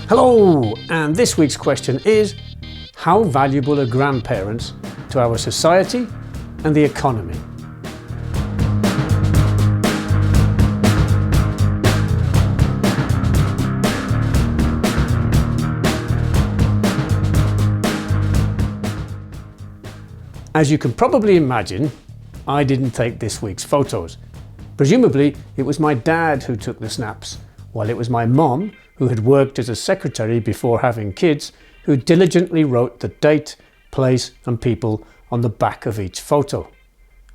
Hello, and this week's question is, how valuable are grandparents to our society and the economy? As you can probably imagine, I didn't take this week's photos. Presumably, it was my dad who took the snaps, while it was my mom, who had worked as a secretary before having kids, who diligently wrote the date, place and people on the back of each photo.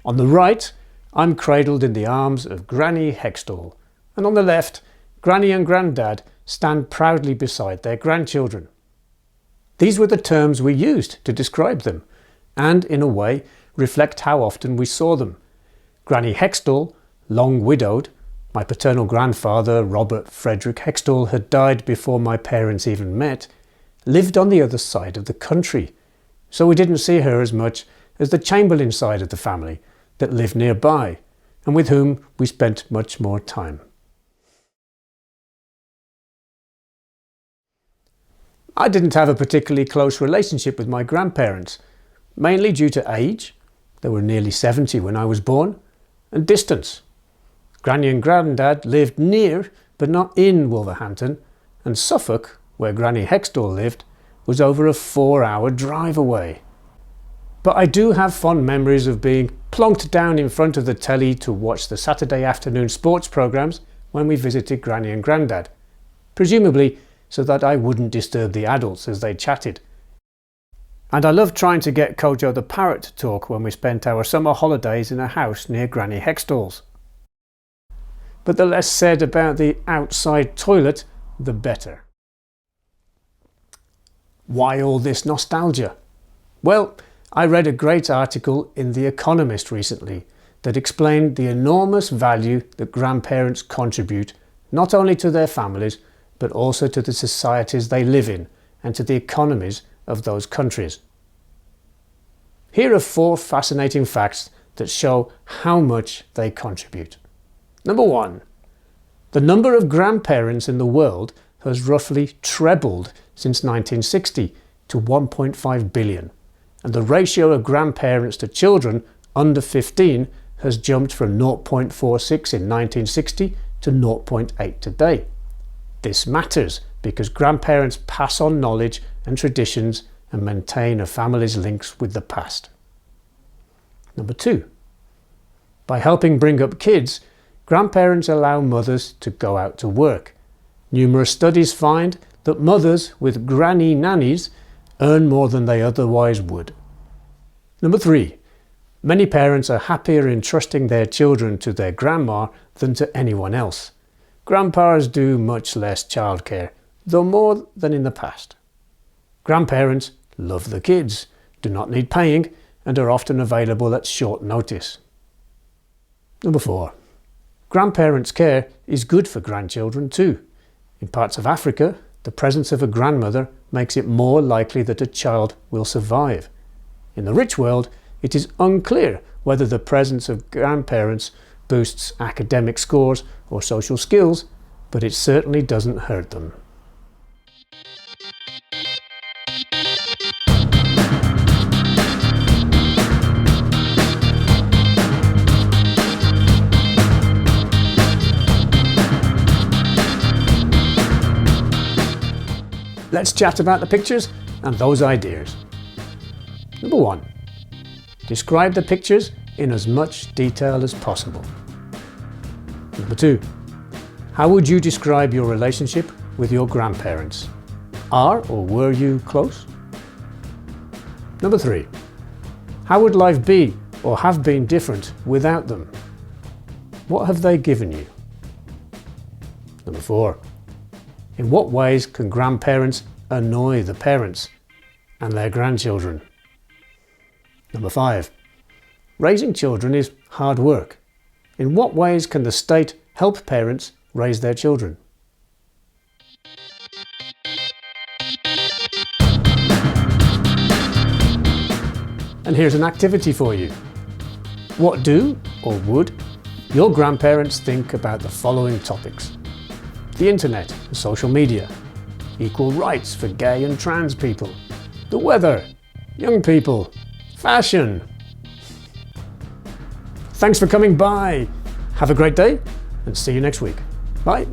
On the right, I'm cradled in the arms of Granny Hextall, and on the left, Granny and Grandad stand proudly beside their grandchildren. These were the terms we used to describe them, and in a way reflect how often we saw them. Granny Hextall, long widowed, my paternal grandfather, Robert Frederick Hextall, had died before my parents even met, lived on the other side of the country, so we didn't see her as much as the Chamberlain side of the family that lived nearby, and with whom we spent much more time. I didn't have a particularly close relationship with my grandparents, mainly due to age, they were nearly 70 when I was born, and distance. Granny and Grandad lived near, but not in Wolverhampton, and Suffolk, where Granny Hextall lived, was over a 4-hour drive away. But I do have fond memories of being plonked down in front of the telly to watch the Saturday afternoon sports programmes when we visited Granny and Grandad, presumably so that I wouldn't disturb the adults as they chatted. And I loved trying to get Kojo the parrot to talk when we spent our summer holidays in a house near Granny Hextall's. But the less said about the outside toilet, the better. Why all this nostalgia? Well, I read a great article in The Economist recently that explained the enormous value that grandparents contribute not only to their families, but also to the societies they live in and to the economies of those countries. Here are 4 fascinating facts that show how much they contribute. Number 1. The number of grandparents in the world has roughly trebled since 1960 to 1.5 billion, and the ratio of grandparents to children under 15 has jumped from 0.46 in 1960 to 0.8 today. This matters because grandparents pass on knowledge and traditions and maintain a family's links with the past. Number 2. By helping bring up kids, grandparents allow mothers to go out to work. Numerous studies find that mothers with granny nannies earn more than they otherwise would. Number 3. Many parents are happier entrusting their children to their grandma than to anyone else. Grandpas do much less childcare, though more than in the past. Grandparents love the kids, do not need paying, and are often available at short notice. Number 4. Grandparents' care is good for grandchildren too. In parts of Africa, the presence of a grandmother makes it more likely that a child will survive. In the rich world, it is unclear whether the presence of grandparents boosts academic scores or social skills, but it certainly doesn't hurt them. Let's chat about the pictures and those ideas. Number 1. Describe the pictures in as much detail as possible. Number 2. How would you describe your relationship with your grandparents? Are or were you close? Number 3. How would life be or have been different without them? What have they given you? Number 4. In what ways can grandparents annoy the parents and their grandchildren? Number 5. Raising children is hard work. In what ways can the state help parents raise their children? And here's an activity for you. What do, or would, your grandparents think about the following topics? The internet and social media, equal rights for gay and trans people, the weather, young people, fashion. Thanks for coming by. Have a great day and see you next week. Bye.